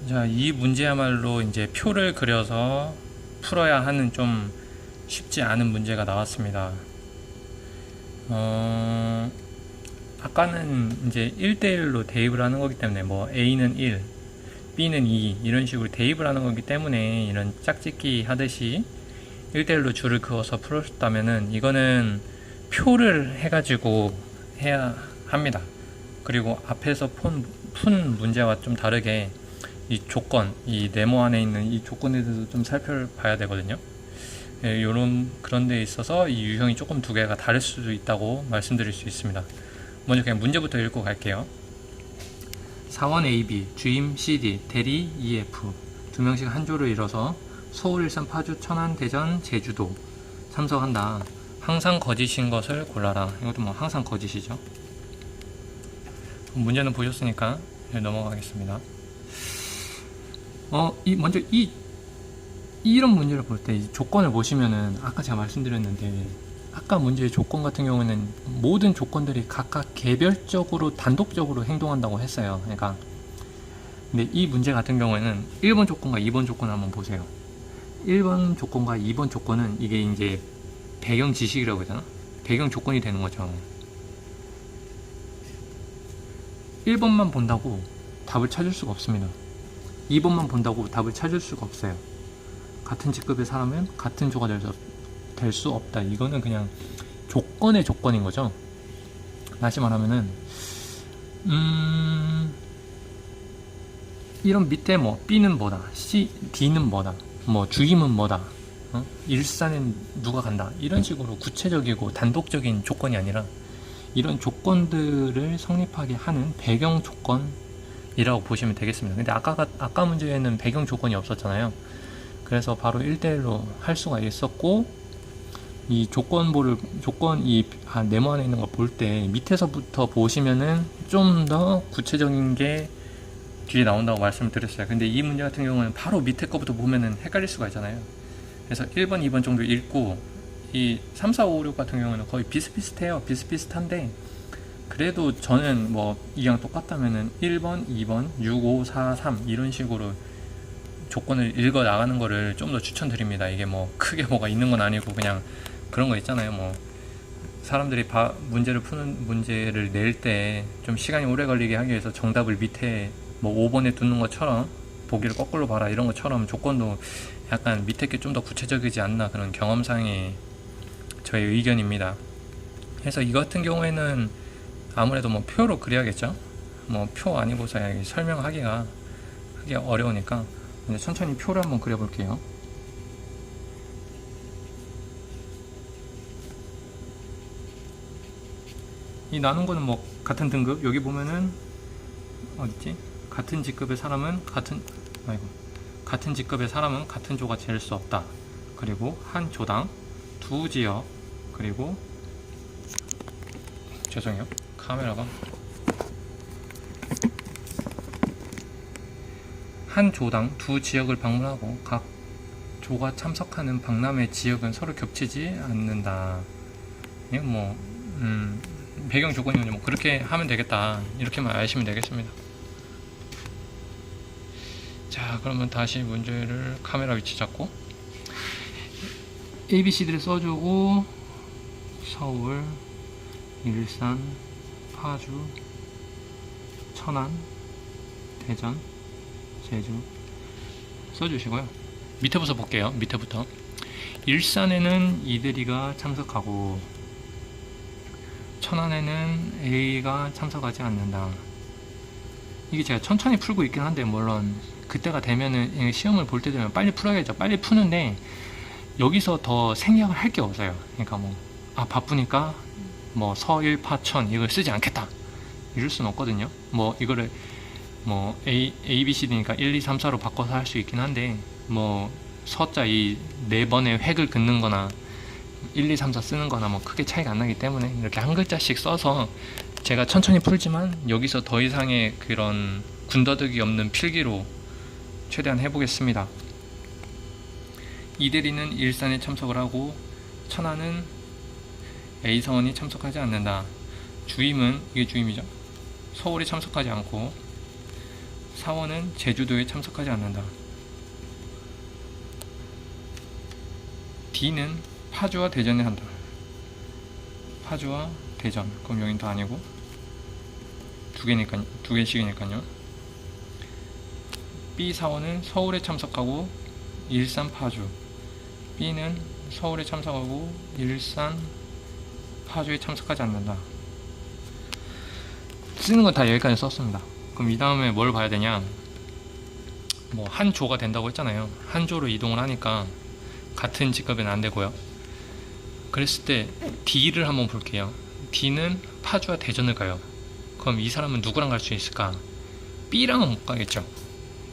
자, 이 문제야말로 이제 표를 그려서 풀어야 하는 좀 쉽지 않은 문제가 나왔습니다. 아까는 이제 1대1로 대입을 하는 거기 때문에 뭐 A는 1, B는 2 이런 식으로 대입을 하는 거기 때문에 이런 짝짓기 하듯이 1대1로 줄을 그어서 풀었다면은 이거는 표를 해가지고 해야 합니다. 그리고 앞에서 푼 문제와 좀 다르게 이 조건, 이 네모 안에 있는 이 조건에 대해서 좀 살펴봐야 되거든요. 예, 요런 그런 데 있어서 이 유형이 조금 두 개가 다를 수도 있다고 말씀드릴 수 있습니다. 먼저 그냥 문제부터 읽고 갈게요. 사원 AB, 주임 CD, 대리 EF 두 명씩 한 조를 이뤄서 서울, 일산, 파주, 천안, 대전, 제주도 참석한다. 항상 거짓인 것을 골라라. 이것도 뭐 항상 거짓이죠. 문제는 보셨으니까 넘어가겠습니다. 먼저 이런 문제를 볼 때 조건을 보시면은 아까 제가 말씀드렸는데 아까 문제의 조건 같은 경우에는 모든 조건들이 각각 개별적으로 단독적으로 행동한다고 했어요. 그러니까 근데 이 문제 같은 경우에는 1번 조건과 2번 조건을 한번 보세요. 1번 조건과 2번 조건은 이게 이제 배경 지식이라고 하잖아. 배경 조건이 되는 거죠. 1번만 본다고 답을 찾을 수가 없습니다. 2번만 본다고 답을 찾을 수가 없어요. 같은 직급의 사람은 같은 조가 될 수 없다. 이거는 그냥 조건의 조건인 거죠. 다시 말하면은 이런 밑에 뭐 B는 뭐다, D는 뭐다, 뭐 주임은 뭐다, 일산엔 누가 간다, 이런 식으로 구체적이고 단독적인 조건이 아니라 이런 조건들을 성립하게 하는 배경 조건이라고 보시면 되겠습니다. 근데 아까 문제에는 배경 조건이 없었잖아요. 그래서 바로 1대1로 할 수가 있었고, 이 네모 안에 있는 거 볼 때 밑에서부터 보시면은 좀 더 구체적인 게 뒤에 나온다고 말씀을 드렸어요. 근데 이 문제 같은 경우는 바로 밑에 거부터 보면은 헷갈릴 수가 있잖아요. 그래서 1번, 2번 정도 읽고, 이 3, 4, 5, 6 같은 경우는 거의 비슷비슷해요. 비슷비슷한데, 그래도 저는 뭐 이랑 똑같다면은 1번, 2번, 6, 5, 4, 3 이런 식으로 조건을 읽어 나가는 거를 좀 더 추천드립니다. 이게 뭐 크게 뭐가 있는 건 아니고 그냥 그런 거 있잖아요. 뭐 사람들이 문제를 낼 때 좀 시간이 오래 걸리게 하기 위해서 정답을 밑에 뭐 5번에 두는 것처럼 보기를 거꾸로 봐라 이런 것처럼 조건도 약간 밑에 게 좀 더 구체적이지 않나, 그런 경험상의 저의 의견입니다. 그래서 이 같은 경우에는 아무래도 뭐 표로 그려야겠죠. 뭐 표 아니고서 설명하기가 어려우니까 이제 천천히 표를 한번 그려볼게요. 이 나눈 거는 뭐 같은 등급, 여기 보면은 어딨지? 같은 직급의 사람은 같은 직급의 사람은 같은 조가 될 수 없다. 그리고 한 조당 두 지역, 그리고 죄송해요, 카메라가 한 조당 두 지역을 방문하고 각 조가 참석하는 박람회 지역은 서로 겹치지 않는다. 이건 뭐 배경 조건이 뭐 그렇게 하면 되겠다, 이렇게만 아시면 되겠습니다. 자, 그러면 다시 문제를 카메라 위치 잡고 ABCD를 써주고 서울, 일산, 파주, 천안, 대전, 제주 써주시고요. 밑에부터 볼게요. 밑에부터 일산에는 이대리가 참석하고 천안에는 A가 참석하지 않는다. 이게 제가 천천히 풀고 있긴 한데, 물론 그때가 되면은 시험을 볼 때 되면 빨리 풀어야죠. 빨리 푸는데 여기서 더 생략을 할 게 없어요. 그러니까 뭐 바쁘니까 뭐 서일 파천 이걸 쓰지 않겠다 이럴 수는 없거든요. 뭐 이거를 뭐 A, B, C, D니까 1, 2, 3, 4로 바꿔서 할 수 있긴 한데, 뭐 서자 이 네 번의 획을 긋는 거나 1, 2, 3, 4 쓰는 거나 뭐 크게 차이가 안 나기 때문에 이렇게 한 글자씩 써서 제가 천천히 풀지만 여기서 더 이상의 그런 군더더기 없는 필기로 최대한 해보겠습니다. 이대리는 일산에 참석을 하고 천안은 A사원이 참석하지 않는다. 주임은, 이게 주임이죠, 서울이 참석하지 않고 사원은 제주도에 참석하지 않는다. D는 파주와 대전에 한다. 파주와 대전. 그럼 여긴 다 아니고 두 개씩이니까요. B 사원은 서울에 참석하고 일산 파주. B는 서울에 참석하고 일산 파주에 참석하지 않는다. 쓰는 건 다 여기까지 썼습니다. 그럼 이 다음에 뭘 봐야 되냐? 뭐 한 조가 된다고 했잖아요. 한 조로 이동을 하니까 같은 직업에는 안 되고요. 그랬을 때 D를 한번 볼게요. D는 파주와 대전을 가요. 그럼 이 사람은 누구랑 갈 수 있을까? B랑은 못 가겠죠.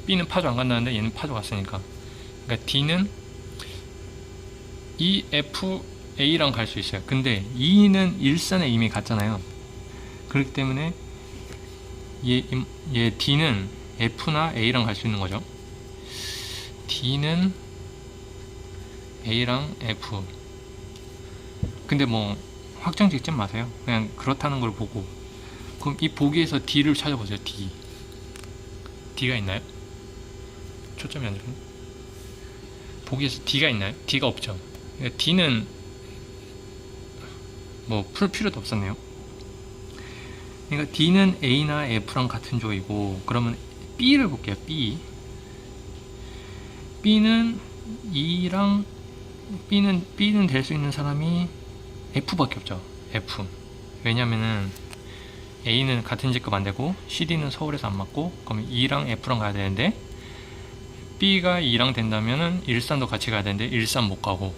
B는 파주 안 간다는데 얘는 파주 갔으니까. 그러니까 D는 EFA랑 갈 수 있어요. 근데 E는 일산에 이미 갔잖아요. 그렇기 때문에 얘 D는 F나 A랑 갈 수 있는 거죠. D는 A랑 F. 근데 뭐 확정 짓지 마세요. 그냥 그렇다는 걸 보고. 그럼 이 보기에서 D를 찾아보세요. D가 있나요? 초점이 안 좋네. 보기에서 D가 있나요? D가 없죠. 그러니까 D는 뭐 풀 필요도 없었네요. 그러니까 D는 A나 F랑 같은 조이고, 그러면 B를 볼게요. B는 E랑 B는 될 수 있는 사람이 F밖에 없죠. F. 왜냐면은 A는 같은 직급 안 되고 CD는 서울에서 안 맞고, 그럼 E랑 F랑 가야 되는데 B가 E랑 된다면은 일산도 같이 가야 되는데 일산 못 가고,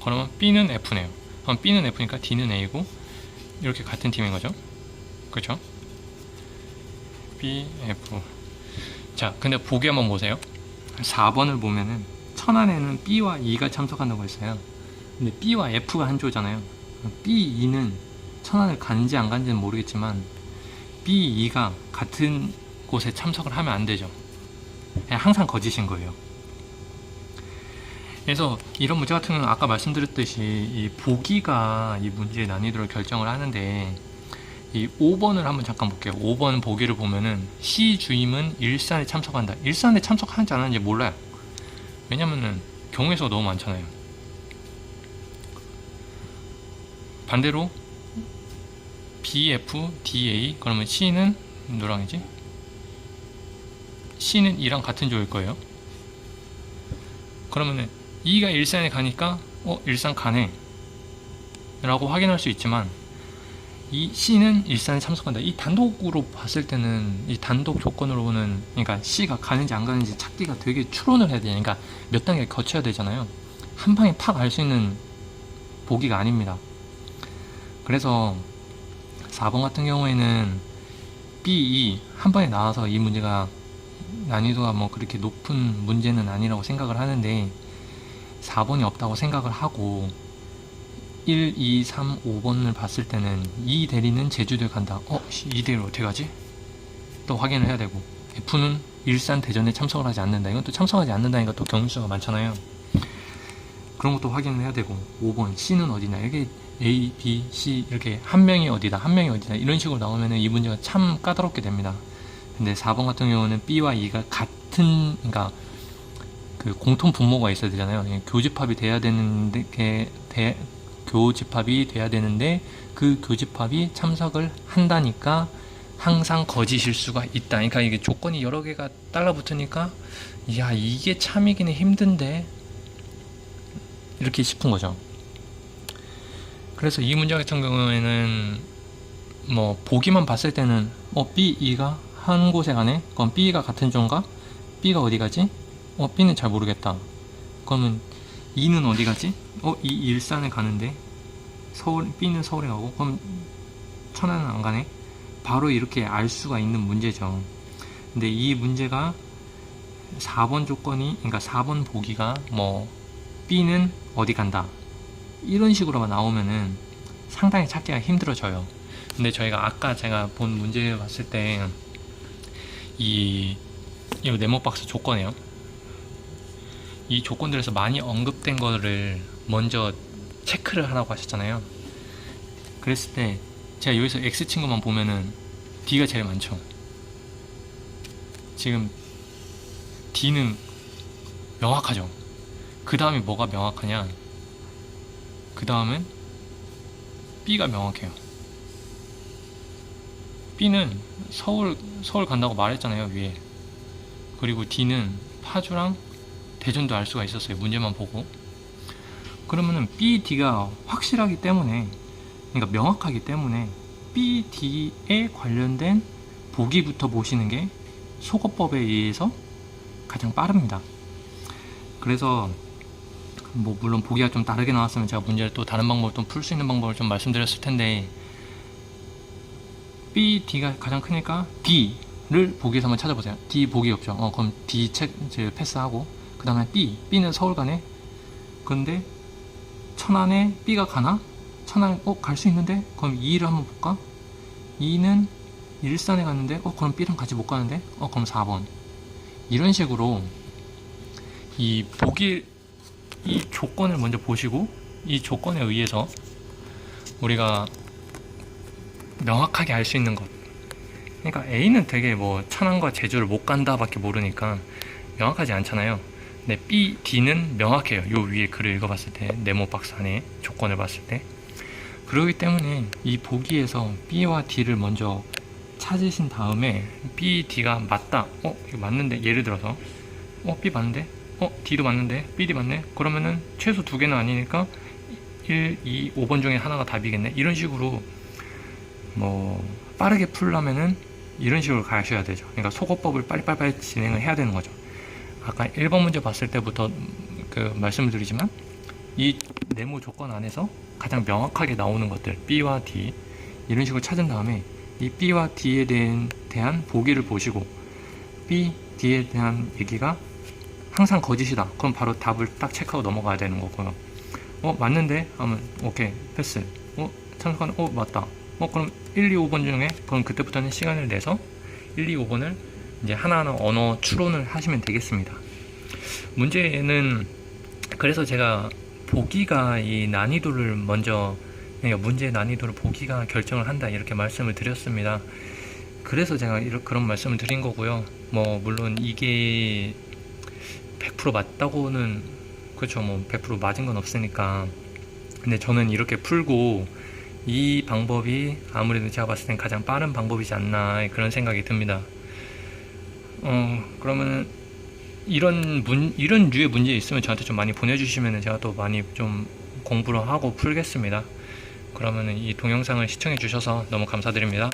그러면 B는 F네요. 그럼 B는 F니까 D는 A고, 이렇게 같은 팀인 거죠. 그렇죠? B, F. 자, 근데 보기 한번 보세요. 4번을 보면은 천안에는 B와 E가 참석한다고 했어요. 근데 B와 F가 한 조잖아요. B, E는 천안을 간지 안 간지는 모르겠지만 B, E가 같은 곳에 참석을 하면 안 되죠. 그냥 항상 거짓인 거예요. 그래서 이런 문제 같은 경우는 아까 말씀드렸듯이 이 보기가 이 문제의 난이도를 결정을 하는데, 이 5번을 한번 잠깐 볼게요. 5번 보기를 보면은 C 주임은 일산에 참석한다. 일산에 참석하는지 안 하는지 몰라요. 왜냐면은 경우의 수가 너무 많잖아요. 반대로 BF, DA, 그러면 C는 누구랑이지? C는 E랑 같은 조일 거예요. 그러면은 E가 일산에 가니까 일산 가네 라고 확인할 수 있지만, 이 C는 일산에 참석한다. 이 단독으로 봤을 때는, 이 단독 조건으로는, 그러니까 C가 가는지 안 가는지 찾기가 되게 추론을 해야 되니까 몇 단계 거쳐야 되잖아요. 한 방에 팍 알 수 있는 보기가 아닙니다. 그래서 4번 같은 경우에는 B, E 한 번에 나와서 이 문제가 난이도가 뭐 그렇게 높은 문제는 아니라고 생각을 하는데, 4번이 없다고 생각을 하고 1, 2, 3, 5번을 봤을 때는 이 대리는 제주도에 간다. 이 대리 어떻게 가지? 또 확인을 해야 되고, F는 일산 대전에 참석을 하지 않는다. 이건 또 참석하지 않는다니까 또 경우수가 많잖아요. 그런 것도 확인을 해야 되고, 5번 C는 어디나, 이렇게 A, B, C 이렇게 한 명이 어디다 한 명이 어디다 이런 식으로 나오면 이 문제가 참 까다롭게 됩니다. 근데 4번 같은 경우는 B와 E가 같은, 그러니까 그 공통 분모가 있어야 되잖아요. 교집합이 돼야 되는데 교집합이 돼야 되는데 그 교집합이 참석을 한다니까 항상 거짓일 수가 있다. 그러니까 이게 조건이 여러 개가 달라붙으니까 야, 이게 참이기는 힘든데 이렇게 싶은 거죠. 그래서 이 문제 같은 경우에는 뭐 보기만 봤을 때는 B, E가 한 곳에 가네? 그럼 B가 같은 조인가? B가 어디 가지? B는 잘 모르겠다. 그러면 E는 어디 가지? 이 일산에 가는데 B는 서울에 가고, 그럼 천안은 안 가네? 바로 이렇게 알 수가 있는 문제죠. 근데 이 문제가 4번 조건이, 그러니까 4번 보기가 뭐 B는 어디 간다 이런 식으로만 나오면은 상당히 찾기가 힘들어져요. 근데 저희가 아까 제가 본 문제 봤을 때 이 네모박스 조건이에요. 이 조건들에서 많이 언급된 거를 먼저 체크를 하라고 하셨잖아요. 그랬을 때 제가 여기서 X 친구만 보면은 D가 제일 많죠. 지금 D는 명확하죠. 그 다음에 뭐가 명확하냐, 그 다음은 B가 명확해요. B는 서울 간다고 말했잖아요, 위에. 그리고 D는 파주랑 대전도 알 수가 있었어요, 문제만 보고. 그러면은 B, D가 확실하기 때문에, 그러니까 명확하기 때문에 B, D에 관련된 보기부터 보시는 게 소거법에 의해서 가장 빠릅니다. 그래서 뭐 물론 보기가 좀 다르게 나왔으면 제가 문제를 또 다른 방법을 또 풀 수 있는 방법을 좀 말씀드렸을 텐데, B, D가 가장 크니까 D를 보기에서 한번 찾아보세요. D 보기 없죠. 그럼 D 이제 패스하고, 그 다음에 B는 서울 가네. 그런데 천안에 B가 가나? 천안 갈 수 있는데? 그럼 2를 한번 볼까? 2는 일산에 갔는데 그럼 B랑 같이 못 가는데? 그럼 4번. 이런 식으로 이 조건을 먼저 보시고, 이 조건에 의해서 우리가 명확하게 알 수 있는 것. 그러니까 A는 되게 뭐 천안과 제주를 못 간다 밖에 모르니까 명확하지 않잖아요. 근데 B, D는 명확해요. 요 위에 글을 읽어봤을 때, 네모 박스 안에 조건을 봤을 때. 그렇기 때문에 이 보기에서 B와 D를 먼저 찾으신 다음에 B, D가 맞다. 이거 맞는데, 예를 들어서 B 맞는데? D도 맞는데? B도 맞네? 그러면은 최소 2개는 아니니까 1, 2, 5번 중에 하나가 답이겠네? 이런 식으로 뭐 빠르게 풀려면은 이런 식으로 가셔야 되죠. 그러니까 소거법을 빨리빨리 진행을 해야 되는 거죠. 아까 1번 문제 봤을 때부터 말씀을 드리지만, 이 네모 조건 안에서 가장 명확하게 나오는 것들 B와 D, 이런 식으로 찾은 다음에 이 B와 D에 대한 보기를 보시고, B, D에 대한 얘기가 항상 거짓이다. 그럼 바로 답을 딱 체크하고 넘어가야 되는 거고요. 맞는데? 하면 오케이, 패스. 잠깐, 맞다. 그럼 1, 2, 5번 중에, 그럼 그때부터는 시간을 내서 1, 2, 5번을 이제 하나하나 언어 추론을 하시면 되겠습니다. 문제는, 그래서 제가 보기가 이 난이도를 먼저, 그러니까 문제의 난이도를 보기가 결정을 한다, 이렇게 말씀을 드렸습니다. 그래서 제가 그런 말씀을 드린 거고요. 뭐 물론 이게 100% 맞다고는, 그렇죠, 뭐 100% 맞은 건 없으니까. 근데 저는 이렇게 풀고 이 방법이 아무래도 제가 봤을 땐 가장 빠른 방법이지 않나, 그런 생각이 듭니다. 그러면은 이런 류의 문제 있으면 저한테 좀 많이 보내주시면 제가 또 많이 좀 공부를 하고 풀겠습니다. 그러면은 이 동영상을 시청해 주셔서 너무 감사드립니다.